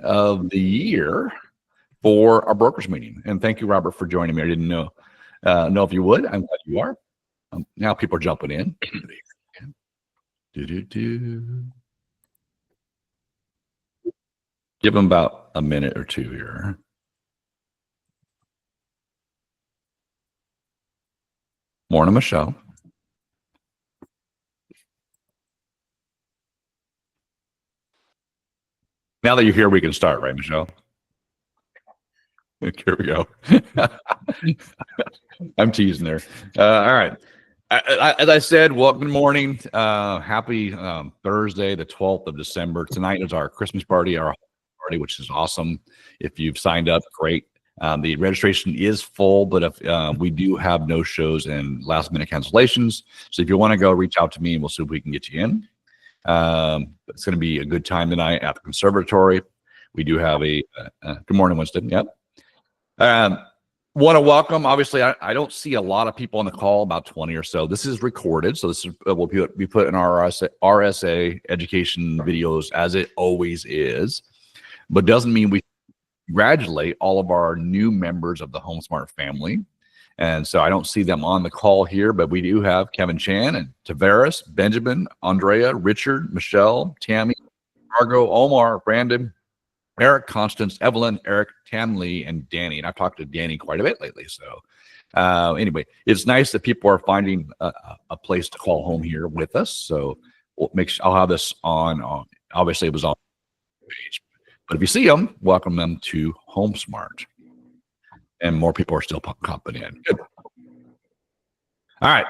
of the year for our brokerage meeting. And thank you, Robert, for joining me. I didn't know if you would. I'm glad you are. Now people are jumping in. Give them about a minute or two here. Morning, Michelle. Now that you're here, we can start, right, Michelle? Here we go. I'm teasing there. All right. As I said, well, good morning. Happy Thursday, the 12th of December. Tonight is our Christmas party, our party, which is awesome. If you've signed up, great. The registration is full, but if we do have no shows and last minute cancellations. So if you want to go, reach out to me and we'll see if we can get you in. It's going to be a good time tonight at the conservatory. We do have a good morning, Winston. Yep. Want to welcome, obviously, I don't see a lot of people on the call, about 20 or so. This is recorded, so this is will be put in our RSA education videos as it always is, but doesn't mean we congratulate all of our new members of the HomeSmart family. And so I don't see them on the call here, but we do have Kevin Chan and Tavares, Benjamin, Andrea, Richard, Michelle, Tammy, Margot, Omar, Brandon, Eric, Constance, Evelyn, Eric, Tamlee, and Danny. And I've talked to Danny quite a bit lately. So anyway, it's nice that people are finding a place to call home here with us. So I'll have this on, obviously it was on the page. But if you see them, welcome them to HomeSmart. And more people are still popping in. Good. All right.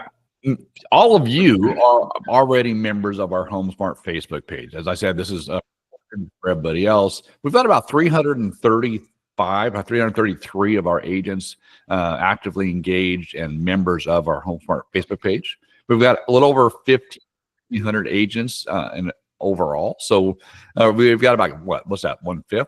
All of you are already members of our HomeSmart Facebook page. As I said, this is for everybody else. We've got about 335 or 333 of our agents actively engaged and members of our HomeSmart Facebook page. We've got a little over 1,500 agents in overall. So we've got about what's that, 1/5?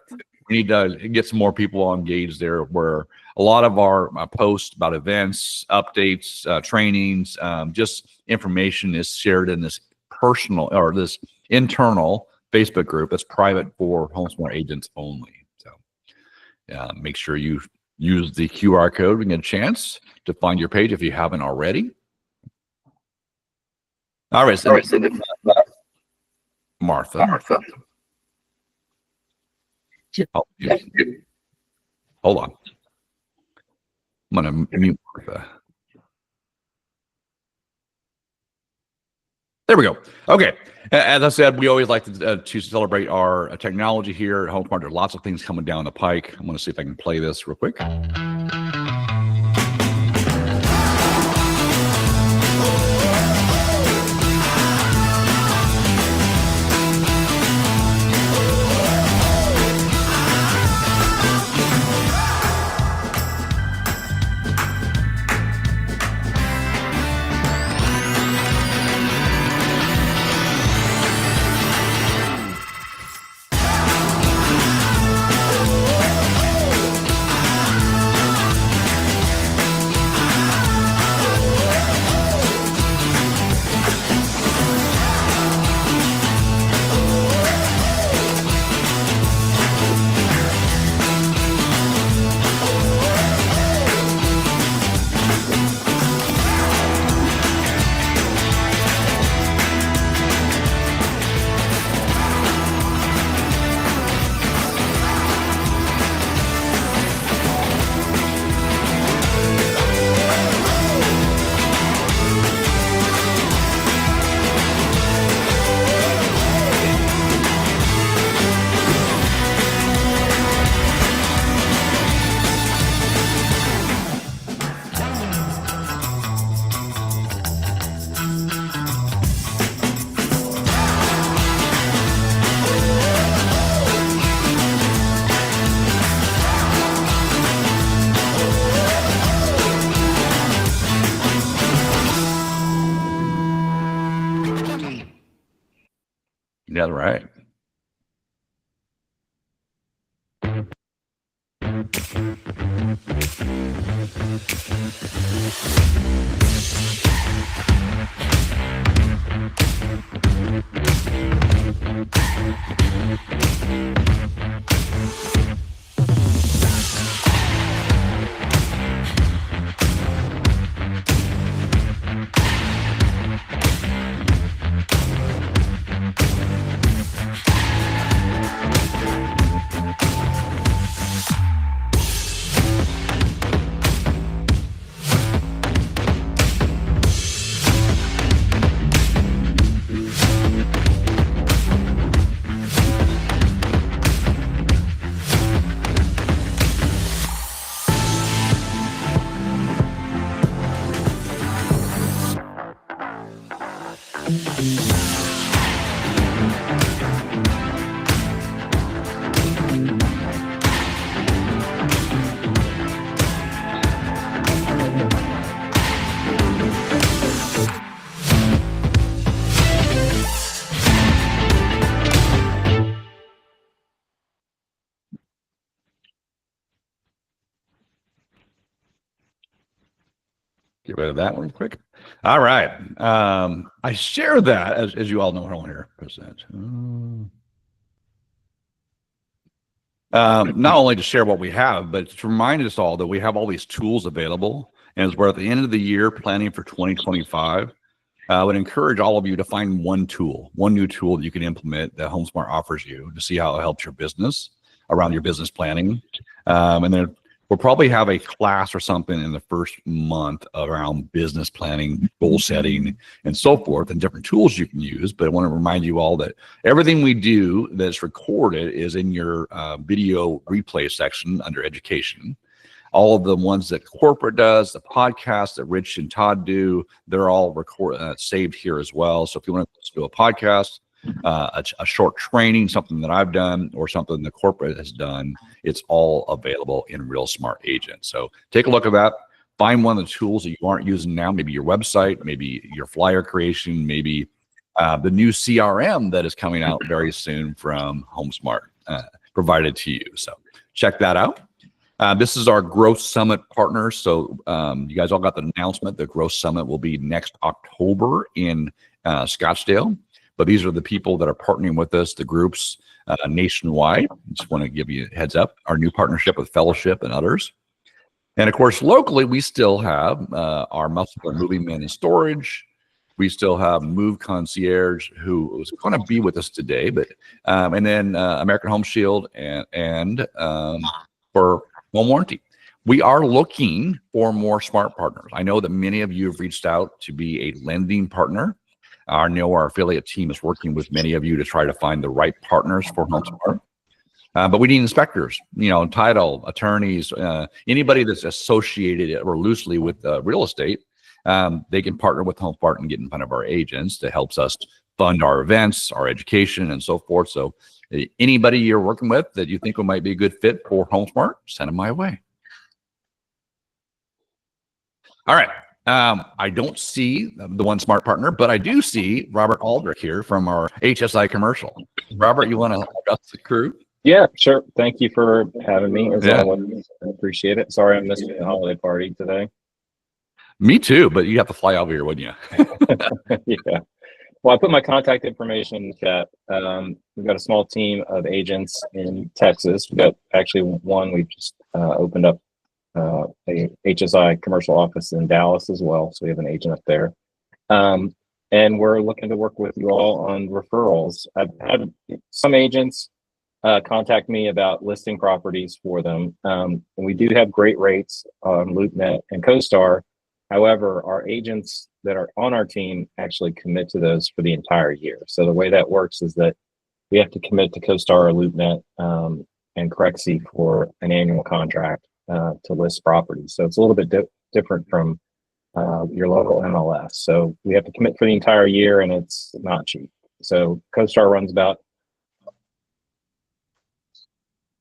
We need to get some more people engaged there, where a lot of our posts about events, updates, trainings, just information is shared in this personal or this internal Facebook group that's private for HomeSmart agents only. So make sure you use the QR code when you get a chance to find your page if you haven't already. All right. So Martha. Oh, yes. Hold on. I'm going to mute Martha. There we go. Okay. As I said, we always like to celebrate our technology here at HomeSmart. There's lots of things coming down the pike. I'm going to see if I can play this real quick. Yeah, right. Get rid of that one quick. All right. I share that as you all know. Hold on here. Percent. Not only to share what we have, but to remind us all that we have all these tools available. And as we're at the end of the year planning for 2025, I would encourage all of you to find one new tool that you can implement that HomeSmart offers you to see how it helps your business around your business planning. And then we'll probably have a class or something in the first month around business planning, goal setting, and so forth, and different tools you can use. But I want to remind you all that everything we do that's recorded is in your video replay section under education. All of the ones that corporate does, the podcasts that Rich and Todd do, they're all saved here as well. So if you want to do a podcast, a short training, something that I've done or something the corporate has done, it's all available in Real Smart Agent. So take a look at that. Find one of the tools that you aren't using now, maybe your website, maybe your flyer creation, maybe the new CRM that is coming out very soon from HomeSmart provided to you. So check that out. This is our Growth Summit partner. So you guys all got the announcement. The Growth Summit will be next October in Scottsdale. But these are the people that are partnering with us, the groups nationwide. Just want to give you a heads up. Our new partnership with Fellowship and others. And of course, locally, we still have our Muscular Moving Men in Storage. We still have Move Concierge, who is going to be with us today. But and then American Home Shield and for home warranty. We are looking for more smart partners. I know that many of you have reached out to be a lending partner. I know our affiliate team is working with many of you to try to find the right partners for HomeSmart. But we need inspectors, title, attorneys, anybody that's associated or loosely with real estate. They can partner with HomeSmart and get in front of our agents that helps us fund our events, our education, and so forth. So anybody you're working with that you think might be a good fit for HomeSmart, send them my way. All right. I don't see the one smart partner, but I do see Robert Aldrich here from our HSI commercial. Robert, you want to address the crew? Yeah, sure. Thank you for having me. As always, I appreciate it. Sorry I missed the holiday party today. Me too, but you have to fly over here, wouldn't you? Yeah. Well, I put my contact information in the chat. We've got a small team of agents in Texas. We've got actually one. We've just opened up a HSI commercial office in Dallas as well. So we have an agent up there. And we're looking to work with you all on referrals. I've had some agents contact me about listing properties for them. And we do have great rates on LoopNet and CoStar. However, our agents that are on our team actually commit to those for the entire year. So the way that works is that we have to commit to CoStar or LoopNet and Crexi for an annual contract to list properties. So it's a little bit different from your local MLS. So we have to commit for the entire year, and it's not cheap. So CoStar runs about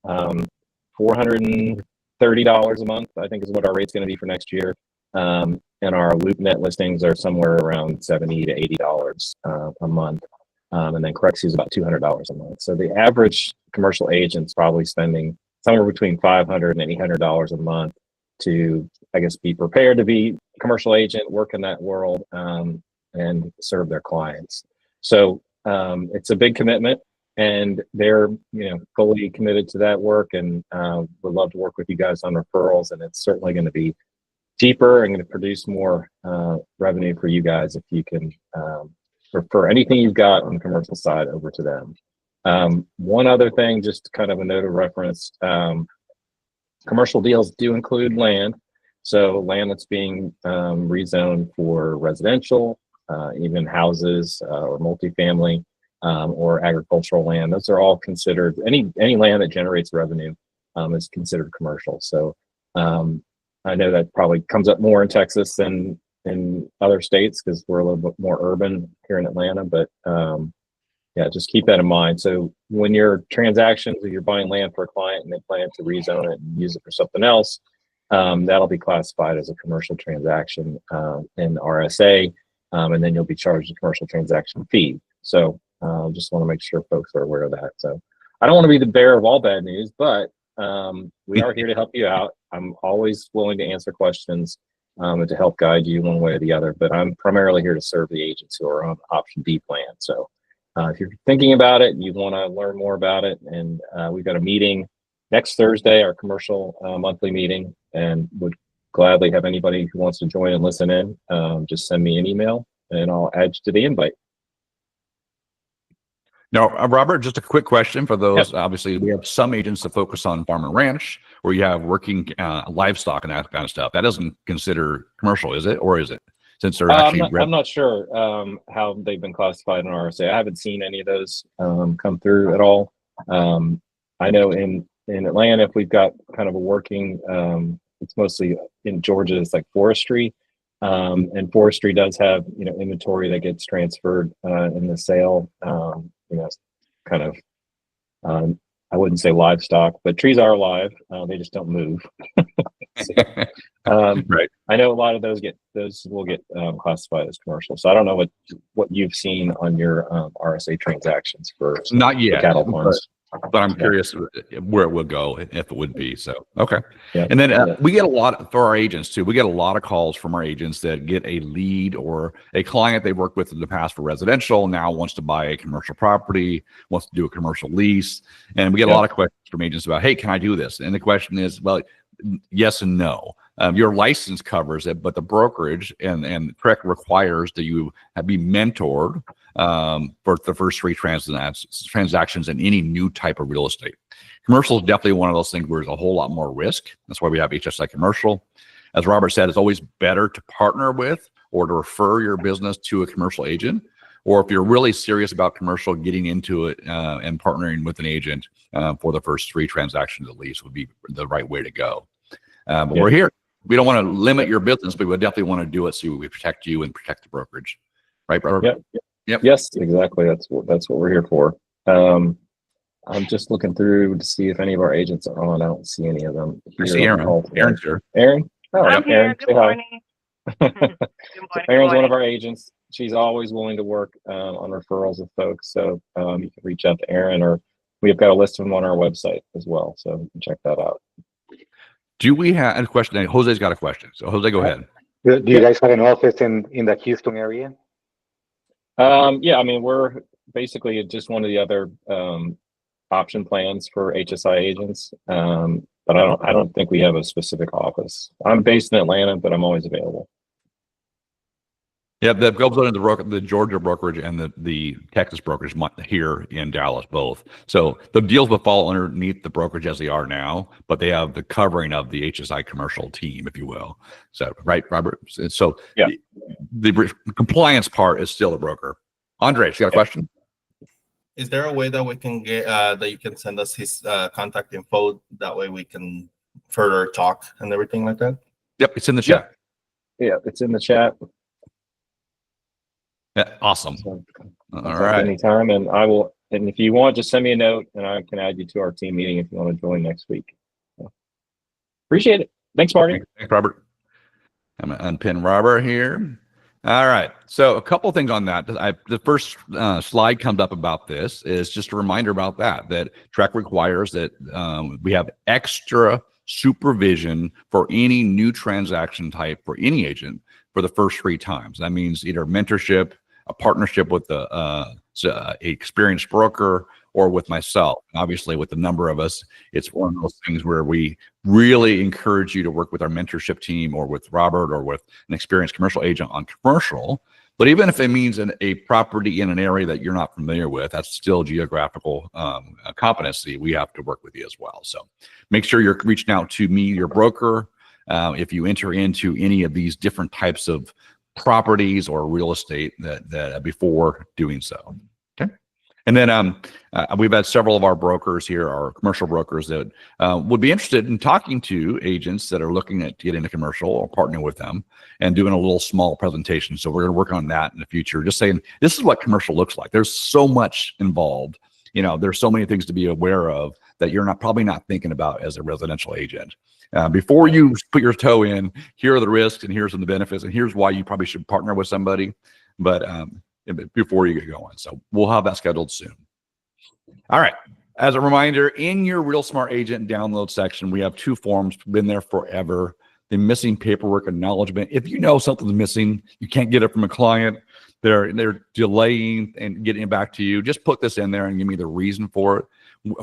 $430 a month, I think is what our rate's going to be for next year. And our LoopNet listings are somewhere around $70 to $80 a month. And then Crexi is about $200 a month. So the average commercial agent's probably spending somewhere between $500 and $800 a month to, I guess, be prepared to be a commercial agent, work in that world, and serve their clients. So it's a big commitment, and they're fully committed to that work, and would love to work with you guys on referrals. And it's certainly going to be cheaper and going to produce more revenue for you guys if you can refer anything you've got on the commercial side over to them. One other thing, just kind of a note of reference, commercial deals do include land. So land that's being rezoned for residential, even houses or multifamily or agricultural land. Those are all considered, any land that generates revenue is considered commercial. So I know that probably comes up more in Texas than in other states because we're a little bit more urban here in Atlanta, but yeah, just keep that in mind. So when your transactions, if you're buying land for a client and they plan to rezone it and use it for something else, that'll be classified as a commercial transaction in RSA, and then you'll be charged a commercial transaction fee. So just want to make sure folks are aware of that. So I don't want to be the bearer of all bad news, but we are here to help you out. I'm always willing to answer questions. and to help guide you one way or the other. But I'm primarily here to serve the agents who are on option D plan. So if you're thinking about it, you want to learn more about it, and we've got a meeting next Thursday, our commercial monthly meeting, and would gladly have anybody who wants to join and listen in. Just send me an email and I'll add you to the invite. Now, Robert, just a quick question for those. Yep. Obviously, we have some agents that focus on farm and ranch, where you have working livestock and that kind of stuff. That doesn't consider commercial, is it? Or is it? Since they're actually I'm not sure how they've been classified in RSA. I haven't seen any of those come through at all. I know in Atlanta, if we've got kind of a working, it's mostly in Georgia, it's like forestry. And forestry does have, inventory that gets transferred in the sale. Kind of, I wouldn't say livestock, but trees are alive. They just don't move. Right. I know a lot of those will get classified as commercial. So I don't know what you've seen on your RSA transactions for Not yet, cattle farms. but I'm curious where it would go if it would be. So, okay. Yeah. And then we get a lot for our agents too. We get a lot of calls from our agents that get a lead or a client they've worked with in the past for residential, now wants to buy a commercial property, wants to do a commercial lease. And we get a lot of questions from agents about, hey, can I do this? And the question is, well, yes and no. Your license covers it, but the brokerage and correct requires that you be mentored for the first 3 transactions in any new type of real estate. Commercial is definitely one of those things where there's a whole lot more risk. That's why we have HSI Commercial. As Robert said, it's always better to partner with or to refer your business to a commercial agent. Or if you're really serious about commercial, getting into it and partnering with an agent for the first 3 transactions at least would be the right way to go. But we're here. We don't want to limit your business, but we definitely want to do it so we protect you and protect the brokerage. Right, Robert? Yep. Yes, exactly. That's what we're here for. I'm just looking through to see if any of our agents are on. I don't see any of them. I see Aaron. Aaron's here. Aaron? Oh, I'm here. Aaron, Good morning. Good morning. Aaron's one of our agents. She's always willing to work on referrals of folks. So you can reach out to Aaron, or we've got a list of them on our website as well. So you can check that out. Do we have a question? Jose's got a question. So Jose, go ahead. Do you guys have an office in the Houston area? Yeah, I mean, we're basically just one of the other option plans for HSI agents. But I don't think we have a specific office. I'm based in Atlanta, but I'm always available. Yeah, that goes under the Georgia brokerage and the Texas brokerage here in Dallas, both. So the deals will fall underneath the brokerage as they are now, but they have the covering of the HSI commercial team, if you will. So, right, Robert? So the compliance part is still a broker. Andre, you got a question? Is there a way that we can get that you can send us his contact info? That way we can further talk and everything like that? Yep, it's in the chat. Yeah, it's in the chat. Yeah, awesome. So, all right. Anytime, and I will. And if you want, just send me a note, and I can add you to our team meeting if you want to join next week. So, appreciate it. Thanks, Marty. Thanks, Robert. I'm gonna unpin Robert here. All right. So a couple of things on that. The first slide comes up about this is just a reminder about that TREC requires that we have extra supervision for any new transaction type for any agent for the first 3 times. That means either mentorship, a partnership with a experienced broker, or with myself. And obviously, with the number of us, it's one of those things where we really encourage you to work with our mentorship team, or with Robert, or with an experienced commercial agent on commercial. But even if it means a property in an area that you're not familiar with, that's still geographical competency. We have to work with you as well. So make sure you're reaching out to me, your broker, if you enter into any of these different types of properties or real estate that before doing so. Okay. And then we've had several of our brokers here, our commercial brokers, that would be interested in talking to agents that are looking at getting a commercial or partnering with them and doing a little small presentation. So we're going to work on that in the future, just saying, this is what commercial looks like. There's so much involved. There's so many things to be aware of that you're probably not thinking about as a residential agent. Before you put your toe in, here are the risks and here's some of the benefits and here's why you probably should partner with somebody, but before you get going. So we'll have that scheduled soon. All right. As a reminder, in your Real Smart Agent download section, we have 2 forms, been there forever. the missing paperwork acknowledgement. If you know something's missing, you can't get it from a client, they're delaying and getting it back to you, just put this in there and give me the reason for it.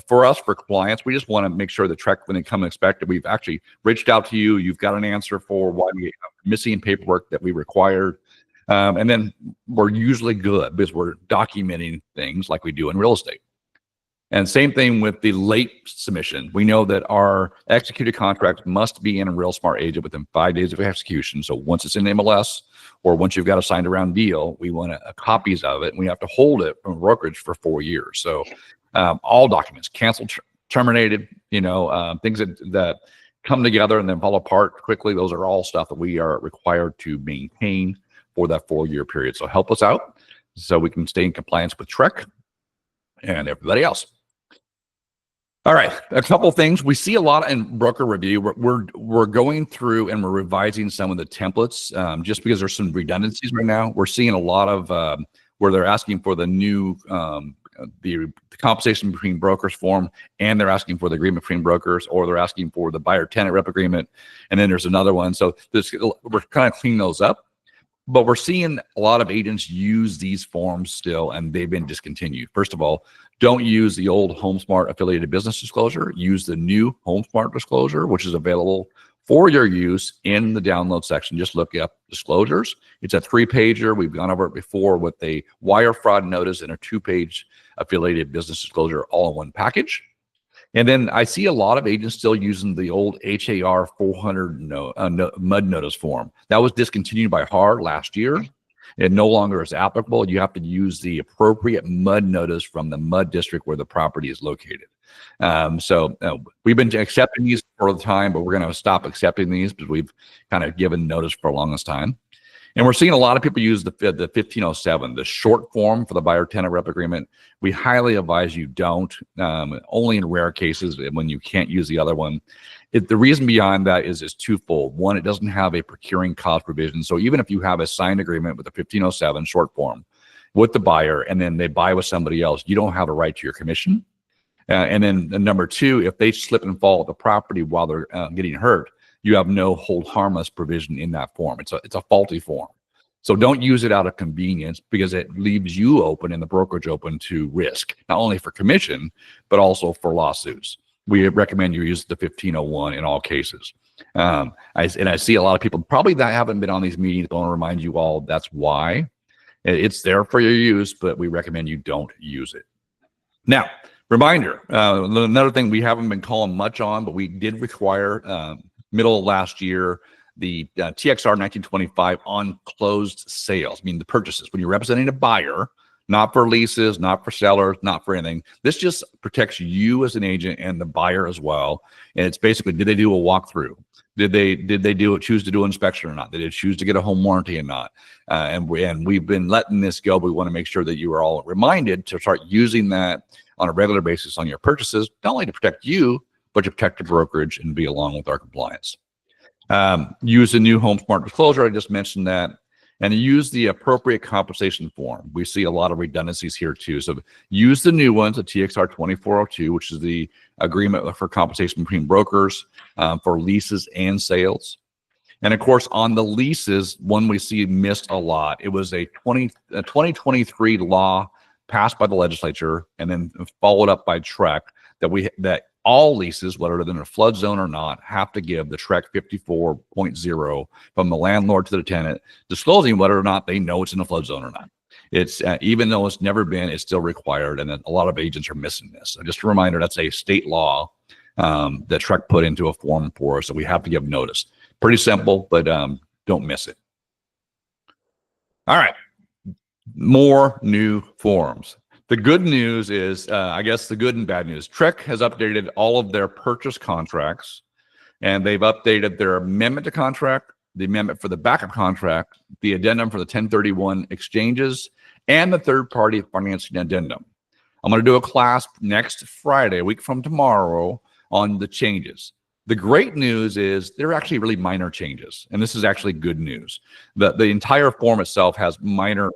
For us, for clients, we just want to make sure the check, when they come expected, we've actually reached out to you. You've got an answer for why we have missing paperwork that we required. And then we're usually good because we're documenting things like we do in real estate. And same thing with the late submission. We know that our executed contracts must be in a Real Smart agent within 5 days of execution. So once it's in MLS or once you've got a signed around deal, we want copies of it, and we have to hold it from brokerage for 4 years. So all documents, canceled, terminated, things that come together and then fall apart quickly, those are all stuff that we are required to maintain for that 4-year period. So help us out so we can stay in compliance with TREC and everybody else. All right, a couple of things we see a lot in broker review. We're going through and we're revising some of the templates just because there's some redundancies right now. We're seeing a lot of where they're asking for the new the compensation between brokers form, and they're asking for the agreement between brokers, or they're asking for the buyer tenant rep agreement, and then there's another one. So we're kind of cleaning those up. But we're seeing a lot of agents use these forms still, and they've been discontinued. First of all, don't use the old HomeSmart affiliated business disclosure. Use the new HomeSmart disclosure, which is available for your use in the download section. Just look up disclosures. It's a 3-pager. We've gone over it before with a wire fraud notice and a 2-page affiliated business disclosure all in one package. And then I see a lot of agents still using the old HAR 400 MUD notice form. That was discontinued by HAR last year. It no longer is applicable. You have to use the appropriate MUD notice from the MUD district where the property is located. So we've been accepting these for the time, but we're going to stop accepting these because we've kind of given notice for the longest time. And we're seeing a lot of people use the 1507, the short form for the buyer tenant rep agreement. We highly advise you don't, only in rare cases when you can't use the other one. The reason behind that is twofold. One, it doesn't have a procuring cause provision. So even if you have a signed agreement with the 1507 short form with the buyer, and then they buy with somebody else, you don't have a right to your commission. And then number two, if they slip and fall at the property while they're getting hurt, you have no hold harmless provision in that form. It's a faulty form. So don't use it out of convenience, because it leaves you open and the brokerage open to risk, not only for commission, but also for lawsuits. We recommend you use the 1501 in all cases. I see a lot of people probably that haven't been on these meetings, but I want to remind you all that's why. It's there for your use, but we recommend you don't use it. Now, reminder, another thing we haven't been calling much on, but we did require middle of last year, the TXR 1925 on closed sales, I mean the purchases. When you're representing a buyer, not for leases, not for sellers, not for anything. This just protects you as an agent and the buyer as well. And it's basically, did they do a walkthrough? Did they choose to do an inspection or not? Did they choose to get a home warranty or not? And we've been letting this go. But we want to make sure that you are all reminded to start using that on a regular basis on your purchases, not only to protect you, but to protect the brokerage and be along with our compliance. Use the new HomeSmart disclosure. I just mentioned that. And use the appropriate compensation form. We see a lot of redundancies here too. So use the new ones, the TXR 2402, which is the agreement for compensation between brokers for leases and sales. And of course, on the leases, one we see missed a lot. It was a 2023 law passed by the legislature and then followed up by TREC that all leases, whether they're in a flood zone or not, have to give the TREC 54.0 from the landlord to the tenant, disclosing whether or not they know it's in a flood zone or not. It's even though it's never been, it's still required, and a lot of agents are missing this. So just a reminder, that's a state law that TREC put into a form for us, so we have to give notice. Pretty simple, but don't miss it. All right, more new forms. The good news is, I guess the good and bad news, TREC has updated all of their purchase contracts, and they've updated their amendment to contract, the amendment for the backup contract, the addendum for the 1031 exchanges, and the third-party financing addendum. I'm going to do a class next Friday, a week from tomorrow, on the changes. The great news is they're actually really minor changes, and this is actually good news. The entire form itself has minor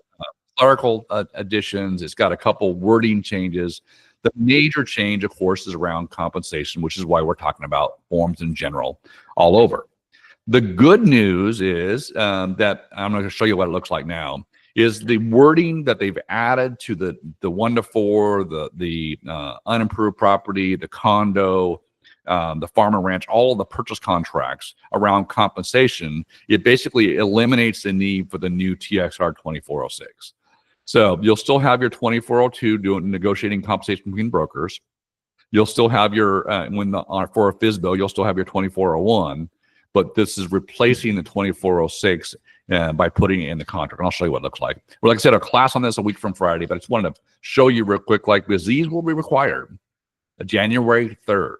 clerical additions. It's got a couple wording changes. The major change, of course, is around compensation, which is why we're talking about forms in general all over. The good news is that I'm going to show you what it looks like now. Is the wording that they've added to the 1 to 4, the unimproved property, the condo, the farm and ranch, all of the purchase contracts around compensation. It basically eliminates the need for the new TXR 2406. So you'll still have your 2402 doing negotiating compensation between brokers. You'll still have your for a FISBO, you'll still have your 2401, but this is replacing the 2406 by putting it in the contract. And I'll show you what it looks like. Well, like I said, a class on this a week from Friday, but I just wanted to show you real quick, because these will be required January 3rd.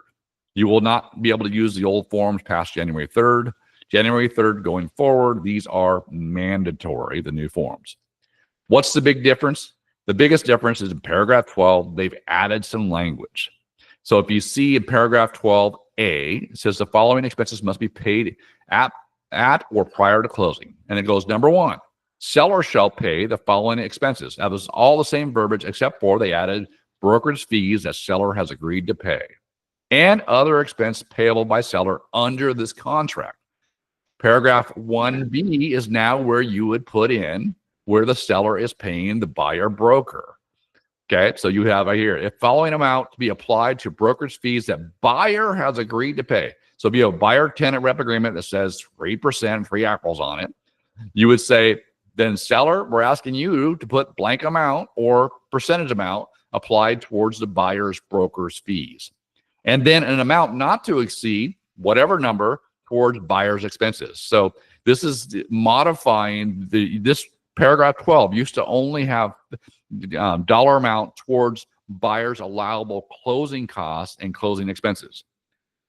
You will not be able to use the old forms past January 3rd. January 3rd going forward, these are mandatory, the new forms. What's the big difference? The biggest difference is in paragraph 12, they've added some language. So if you see in paragraph 12A, it says the following expenses must be paid at or prior to closing. And it goes, number 1, seller shall pay the following expenses. Now, this is all the same verbiage, except for they added brokerage fees that seller has agreed to pay and other expense payable by seller under this contract. Paragraph 1B is now where you would put in where the seller is paying the buyer broker. Okay, so you have right here, if following amount to be applied to brokerage fees that buyer has agreed to pay. So if you have a buyer-tenant rep agreement that says 3%, free apples on it, you would say, then seller, we're asking you to put blank amount or percentage amount applied towards the buyer's broker's fees. And then an amount not to exceed whatever number towards buyer's expenses. So this is modifying this paragraph 12 used to only have dollar amount towards buyer's allowable closing costs and closing expenses.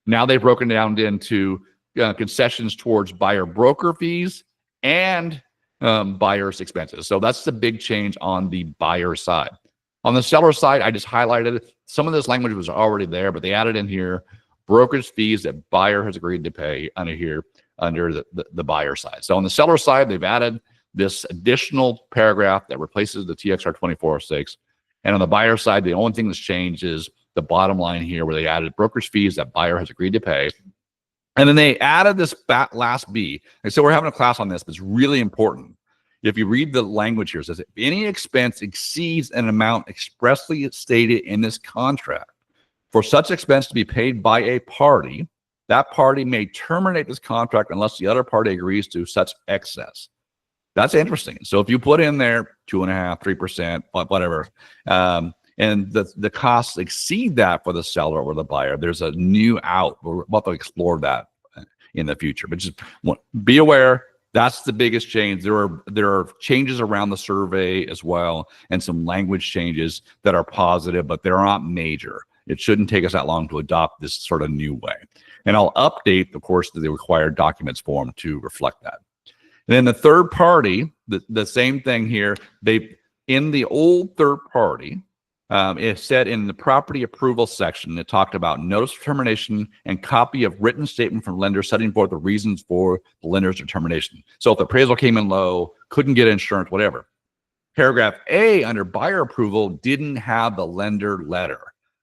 Now they've broken down into concessions towards buyer broker fees and buyer's expenses. So that's the big change on the buyer side. On the seller side, I just highlighted some of this language was already there, but they added in here brokerage fees that buyer has agreed to pay under here under the buyer side. So on the seller side, they've added this additional paragraph that replaces the TXR 2406. And on the buyer side, the only thing that's changed is the bottom line here where they added brokerage fees that buyer has agreed to pay. And then they added this last B. And so we're having a class on this, but it's really important. If you read the language here, it says, if any expense exceeds an amount expressly stated in this contract, for such expense to be paid by a party, that party may terminate this contract unless the other party agrees to such excess. That's interesting. So if you put in there 2.5%, 3%, whatever, and the costs exceed that for the seller or the buyer, there's a new out. We'll have to explore that in the future. But just be aware, that's the biggest change. There are changes around the survey as well, and some language changes that are positive, but they're not major. It shouldn't take us that long to adopt this sort of new way. And I'll update, of course, the required documents form to reflect that. And then the third party, the same thing here. They in the old third party, it said in the property approval section, it talked about notice of termination and copy of written statement from lender setting forth the reasons for the lender's determination. So if the appraisal came in low, couldn't get insurance, whatever. Paragraph A under buyer approval didn't have the lender letter.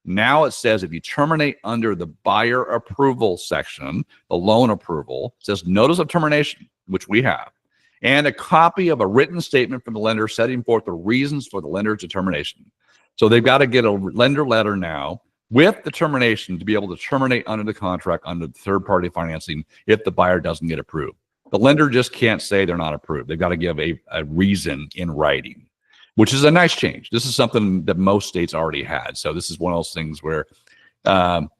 Now it says if you terminate under the buyer approval section, the loan approval, it says notice of termination, which we have, and a copy of a written statement from the lender setting forth the reasons for the lender's determination. So they've got to get a lender letter now with the termination to be able to terminate under the contract under the third-party financing if the buyer doesn't get approved. The lender just can't say they're not approved. They've got to give a reason in writing, which is a nice change. This is something that most states already had. So this is one of those things where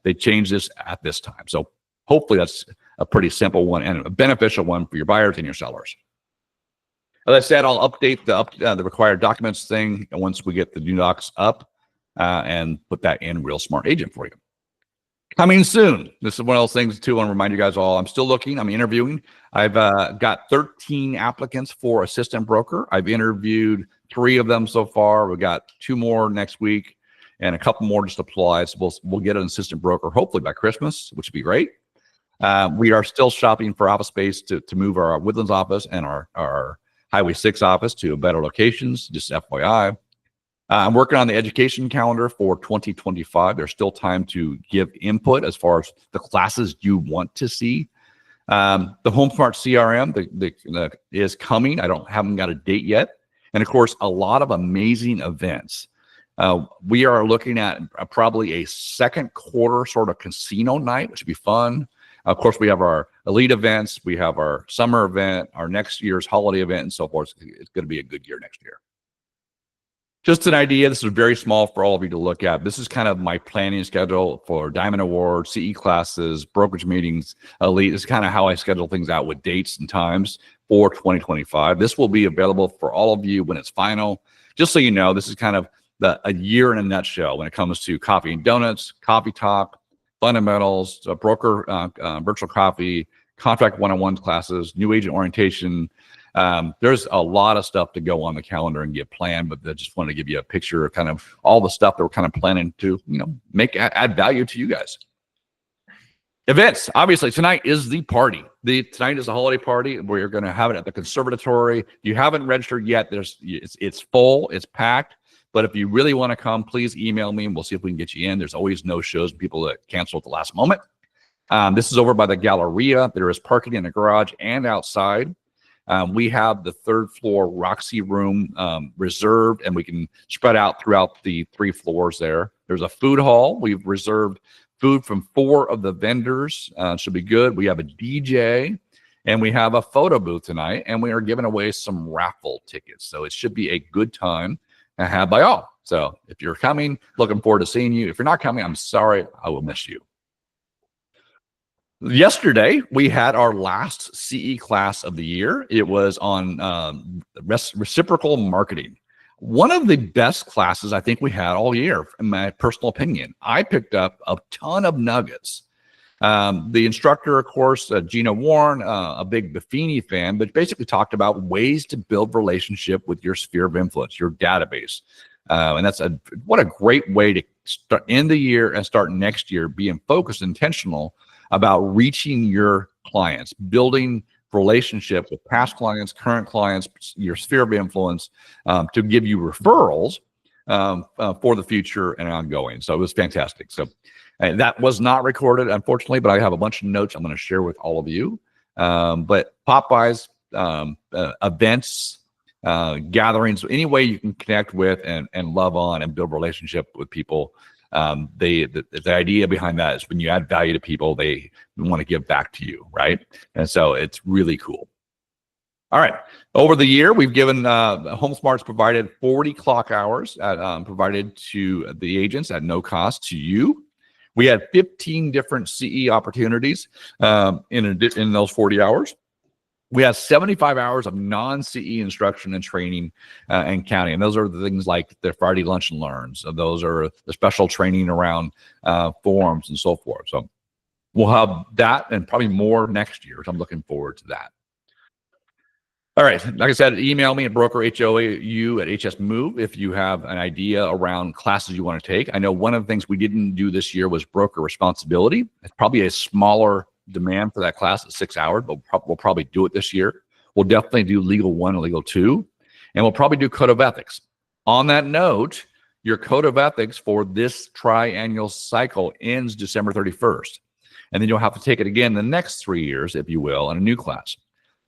they changed this at this time. So hopefully that's a pretty simple one and a beneficial one for your buyers and your sellers. As I said, I'll update the required documents thing once we get the new docs up and put that in Real Smart Agent for you. Coming soon. This is one of those things, too. I want to remind you guys all, I'm still looking. I'm interviewing. I've got 13 applicants for assistant broker. I've interviewed 3 of them so far. We've got 2 more next week and a couple more just applied. So we'll get an assistant broker hopefully by Christmas, which would be great. We are still shopping for office space to move our Woodlands office and our Highway 6 office to better locations, just FYI. I'm working on the education calendar for 2025. There's still time to give input as far as the classes you want to see. The HomeSmart CRM is coming. Haven't got a date yet. And of course, a lot of amazing events. We are looking at probably a second quarter sort of casino night, which would be fun. Of course, we have our elite events. We have our summer event, our next year's holiday event, and so forth. It's going to be a good year next year. Just an idea. This is very small for all of you to look at. This is kind of my planning schedule for Diamond Awards, CE classes, brokerage meetings, elite. This is kind of how I schedule things out with dates and times for 2025. This will be available for all of you when it's final. Just so you know, this is kind of a year in a nutshell when it comes to coffee and donuts, coffee talk, fundamentals, broker virtual coffee, contract one-on-one classes, new agent orientation. There's a lot of stuff to go on the calendar and get planned, but I just wanted to give you a picture of kind of all the stuff that we're kind of planning to, add value to you guys. Events, obviously, tonight is the party. Tonight is a holiday party. We're going to have it at the Conservatory. If you haven't registered yet, it's full, it's packed. But if you really want to come, please email me and we'll see if we can get you in. There's always no shows, people that cancel at the last moment. This is over by the Galleria. There is parking in the garage and outside. We have the third floor Roxy room reserved, and we can spread out throughout the 3 floors there. There's a food hall. We've reserved food from 4 of the vendors. Should be good. We have a DJ, and we have a photo booth tonight, and we are giving away some raffle tickets. So it should be a good time to have by all. So if you're coming, looking forward to seeing you. If you're not coming, I'm sorry. I will miss you. Yesterday, we had our last CE class of the year. It was on reciprocal marketing. One of the best classes I think we had all year, in my personal opinion. I picked up a ton of nuggets. The instructor, of course, Gina Warren, a big Buffini fan, but basically talked about ways to build relationship with your sphere of influence, your database. And what a great way to end the year and start next year being focused, intentional about reaching your clients, building relationship with past clients, current clients, your sphere of influence, to give you referrals for the future and ongoing. So it was fantastic. So that was not recorded, unfortunately, but I have a bunch of notes I'm going to share with all of you. But Popeyes, events, gatherings, any way you can connect with and love on and build relationship with people. The idea behind that is when you add value to people, they want to give back to you, right? And so it's really cool. All right. Over the year, we've given HomeSmart's provided 40 clock hours provided to the agents at no cost to you. We had 15 different CE opportunities in those 40 hours. We have 75 hours of non-CE instruction and training and counting. And those are the things like the Friday lunch and learns. So those are the special training around forums and so forth. So we'll have that and probably more next year. So I'm looking forward to that. All right. Like I said, email me at brokerhou@hsmove if you have an idea around classes you want to take. I know one of the things we didn't do this year was broker responsibility. It's probably a smaller demand for that class at 6 hours, but we'll probably do it this year. We'll definitely do Legal 1 and Legal 2, and we'll probably do Code of Ethics. On that note, your Code of Ethics for this triannual cycle ends December 31st, and then you'll have to take it again the next 3 years, if you will, in a new class.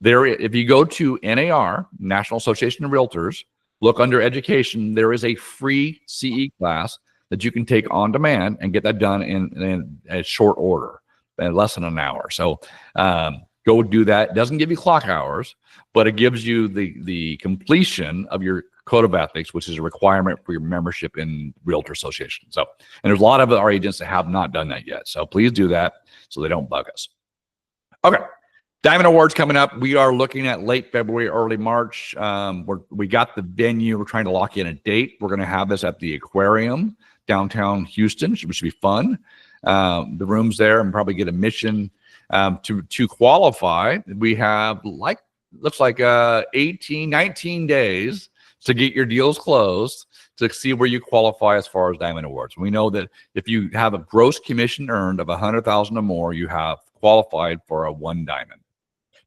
If you go to NAR, National Association of Realtors, look under education, there is a free CE class that you can take on demand and get that done in a short order, in less than an hour. So go do that. It doesn't give you clock hours, but it gives you the completion of your Code of Ethics, which is a requirement for your membership in Realtor Association. So, and there's a lot of our agents that have not done that yet. So please do that so they don't bug us. Okay. Diamond Awards coming up. We are looking at late February, early March. We got the venue. We're trying to lock in a date. We're going to have this at the Aquarium, downtown Houston, which should be fun. The rooms there, and probably get admission. To qualify, we have looks like 19 days to get your deals closed to see where you qualify as far as Diamond Awards. We know that if you have a gross commission earned of $100,000 or more, you have qualified for a 1 diamond.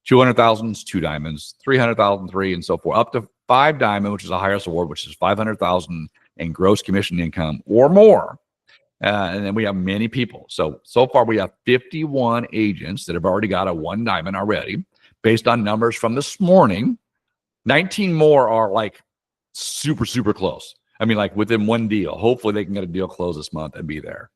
200,000 is 2 diamonds, 300,000, 3, and so forth, up to 5 diamond, which is the highest award, which is 500,000 in gross commission income or more. And then we have many people. So far we have 51 agents that have already got a 1 diamond already based on numbers from this morning. 19 more are like super, super close. I mean, like within 1 deal. Hopefully they can get a deal closed this month and be there.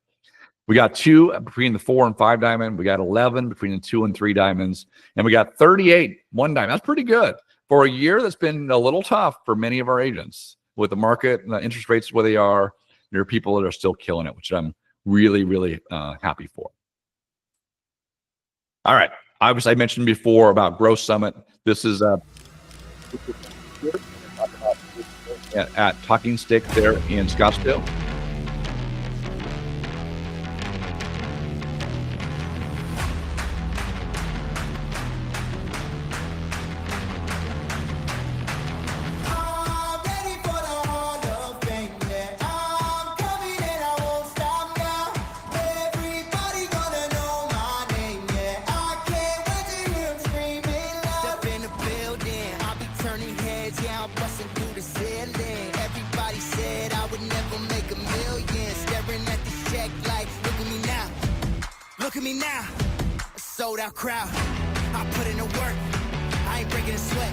We got 2 between the 4 and 5 diamond. We got 11 between the 2 and 3 diamonds. And we got 38 1 diamond. That's pretty good for a year that's been a little tough for many of our agents with the market and the interest rates where they are. There are people that are still killing it, which I'm really, really happy for. All right. Obviously, I mentioned before about Growth Summit. This is at Talking Stick there in Scottsdale. Sold out crowd. I put in the work. I ain't breaking a sweat.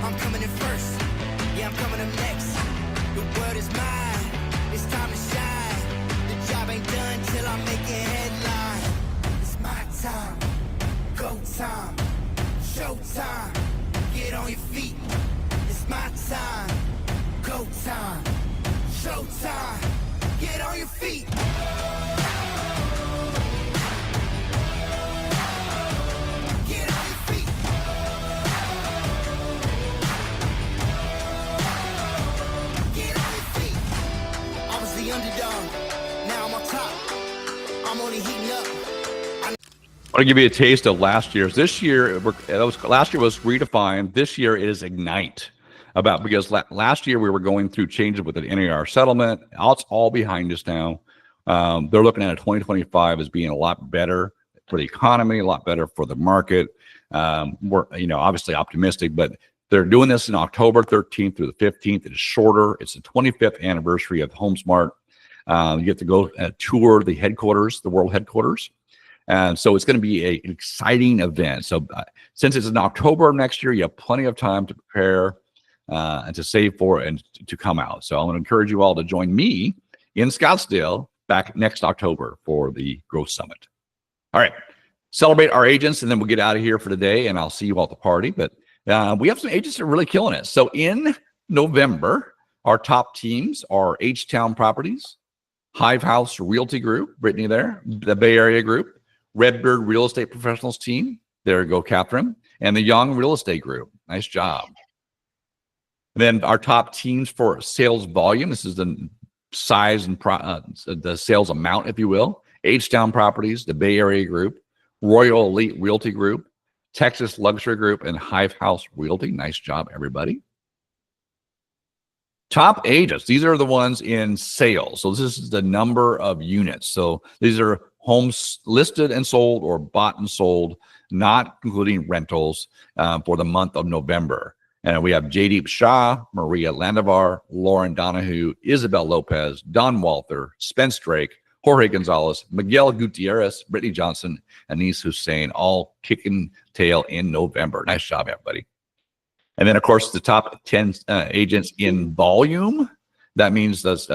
I'm coming in first. Yeah, I'm coming up next. The world is mine. It's time to shine. The job ain't done till I make a headline. It's my time. Go time. Show time. Get on your feet. It's my time. Go time. Show time. Get on your feet. Underdog. Now I'm on top. I'm only heating up. I want to give you a taste of last year's. This year, last year was redefined. This year it is Ignite. Because last year we were going through changes with the NAR settlement. It's all behind us now. They're looking at a 2025 as being a lot better for the economy, a lot better for the market. We're obviously optimistic, but they're doing this in October 13th through the 15th. It is shorter. It's the 25th anniversary of HomeSmart. You get to go tour the headquarters, the world headquarters. And so it's going to be an exciting event. So since it's in October of next year, you have plenty of time to prepare and to save for it and to come out. So I'm going to encourage you all to join me in Scottsdale back next October for the Growth Summit. All right. Celebrate our agents, and then we'll get out of here for today, and I'll see you all at the party. But we have some agents that are really killing it. So in November, our top teams are H-Town Properties, Hive House Realty Group, Brittany there, the Bay Area Group, Redbird Real Estate Professionals Team, there you go, Catherine, and the Young Real Estate Group. Nice job. And then our top teams for sales volume, this is the size and the sales amount, if you will, H-Town Properties, the Bay Area Group, Royal Elite Realty Group, Texas Luxury Group, and Hive House Realty. Nice job, everybody. Top agents, these are the ones in sales. So this is the number of units. So these are homes listed and sold or bought and sold, not including rentals for the month of November. And we have Jaydeep Shah, Maria Landivar, Lauren Donahue, Isabel Lopez, Don Walther, Spence Drake, Jorge Gonzalez, Miguel Gutierrez, Brittany Johnson, Anis Hussein, all kicking tail in November. Nice job, everybody. And then, of course, the top 10 agents in volume. That means that's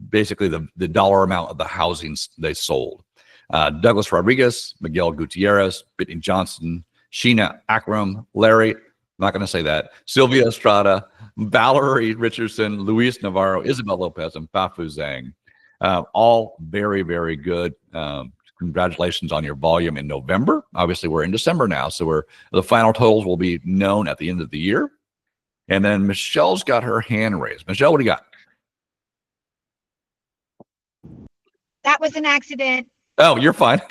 basically the dollar amount of the housings they sold. Douglas Rodriguez, Miguel Gutierrez, Brittany Johnson, Sheena Akram, Larry, I'm not going to say that, Sylvia Estrada, Valerie Richardson, Luis Navarro, Isabel Lopez, and Fafu Zhang. All very, very good. Congratulations on your volume in November. Obviously, we're in December now, so the final totals will be known at the end of the year. And then Michelle's got her hand raised. Michelle, what do you got? That was an accident. Oh, you're fine.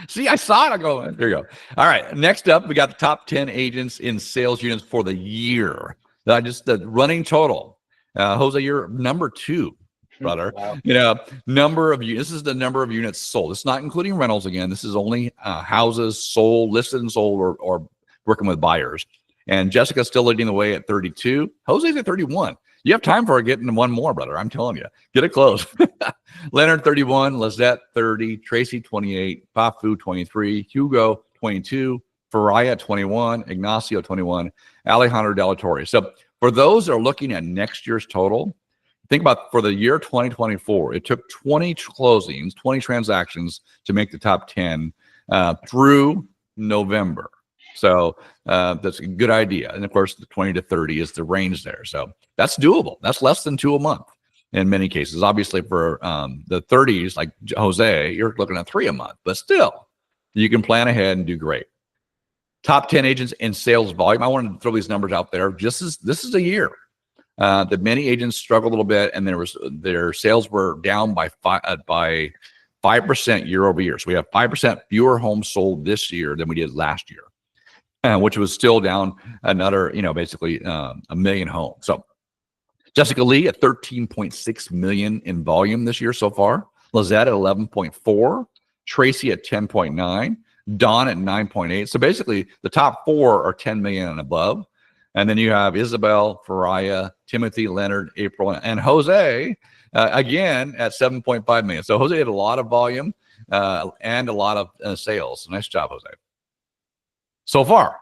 See, I saw it. I go, there you go. All right. Next up, we got the top 10 agents in sales units for the year. Just the running total. Jose, you're number 2. Brother, Wow. Number of units. This is the number of units sold. It's not including rentals again. This is only houses sold, listed and sold, or working with buyers. And Jessica's still leading the way at 32. Jose's at 31. You have time for getting one more, brother. I'm telling you, get it close. Leonard 31, Lizette 30, Tracy 28, Pafu 23, Hugo 22, Faraya 21, Ignacio 21, Alejandro Della Torre. So for those that are looking at next year's total, think about for the year 2024, it took 20 closings, 20 transactions to make the top 10 through November. So that's a good idea. And of course, the 20 to 30 is the range there. So that's doable. That's less than 2 a month in many cases. Obviously, for the 30s, like Jose, you're looking at 3 a month, but still, you can plan ahead and do great. Top 10 agents in sales volume. I wanted to throw these numbers out there. This is a year that many agents struggled a little bit, and their sales were down by 5% year over year. So we have 5% fewer homes sold this year than we did last year, which was still down another, basically a million homes. So Jessica Lee at 13.6 million in volume this year so far. Lizette at 11.4. Tracy at 10.9. Dawn at 9.8. So basically the top 4 are 10 million and above. And then you have Isabel, Faraya, Timothy, Leonard, April, and Jose again at 7.5 million. So Jose had a lot of volume and a lot of sales. Nice job, Jose. So far,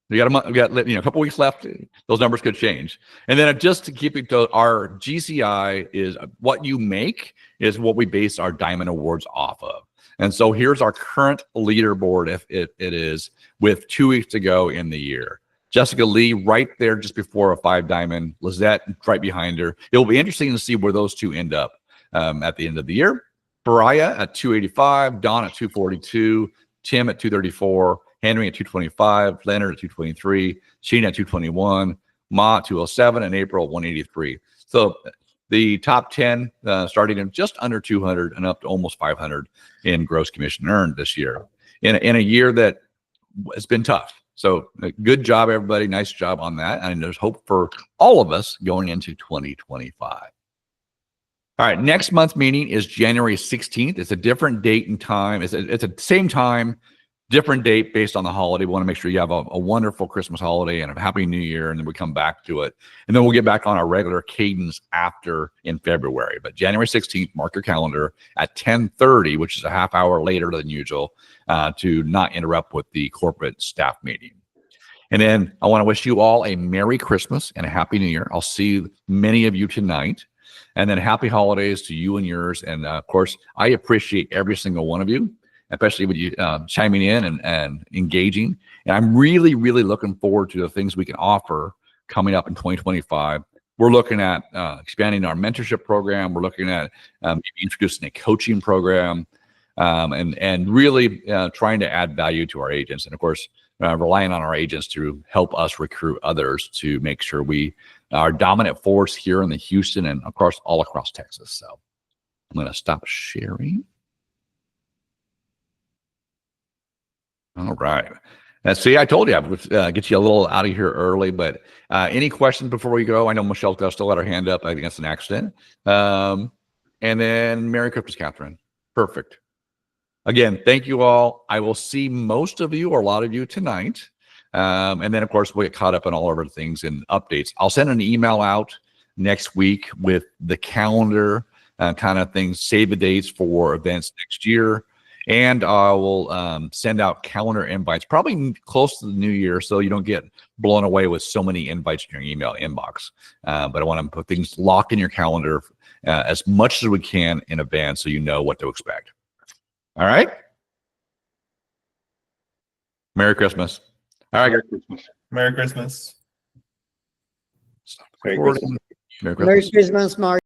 we got a month, we got a couple weeks left. Those numbers could change. And then just to keep it to our GCI is what you make is what we base our Diamond Awards off of. And so here's our current leaderboard, if it is, with 2 weeks to go in the year. Jessica Lee right there just before a 5 diamond. Lizette right behind her. It'll be interesting to see where those two end up at the end of the year. Faraya at 285, Dawn at 242, Tim at 234, Henry at 225, Leonard at 223, Sheena at 221, Ma at 207, and April at 183. So the top 10 starting at just under 200 and up to almost 500 in gross commission earned this year in a year that has been tough. So good job, everybody. Nice job on that. And there's hope for all of us going into 2025. All right. Next month's meeting is January 16th. It's a different date and time. It's a same time, different date based on the holiday. We want to make sure you have a wonderful Christmas holiday and a happy new year. And then we come back to it. And then we'll get back on our regular cadence after in February. But January 16th, mark your calendar at 10:30, which is a half hour later than usual, to not interrupt with the corporate staff meeting. And then I want to wish you all a Merry Christmas and a Happy New Year. I'll see many of you tonight. And then happy holidays to you and yours. And of course, I appreciate every single one of you, especially with you chiming in and engaging. And I'm really, really looking forward to the things we can offer coming up in 2025. We're looking at expanding our mentorship program. We're looking at introducing a coaching program and really trying to add value to our agents. And of course, relying on our agents to help us recruit others to make sure we are dominant force here in the Houston and of course all across Texas. So I'm going to stop sharing. All right. See, I told you I would get you a little out of here early, but any questions before we go? I know Michelle's got still got her hand up. I think that's an accident. And then Merry Christmas, Catherine. Perfect. Again, thank you all. I will see most of you or a lot of you tonight. And then, of course, we'll get caught up on all of our things and updates. I'll send an email out next week with the calendar kind of things, save the dates for events next year. And I will send out calendar invites probably close to the new year so you don't get blown away with so many invites in your email inbox. But I want to put things locked in your calendar as much as we can in advance so you know what to expect. All right? Merry Christmas. All right. Merry Christmas. Merry Christmas. Merry Christmas. Merry Christmas. Merry Christmas, Mark.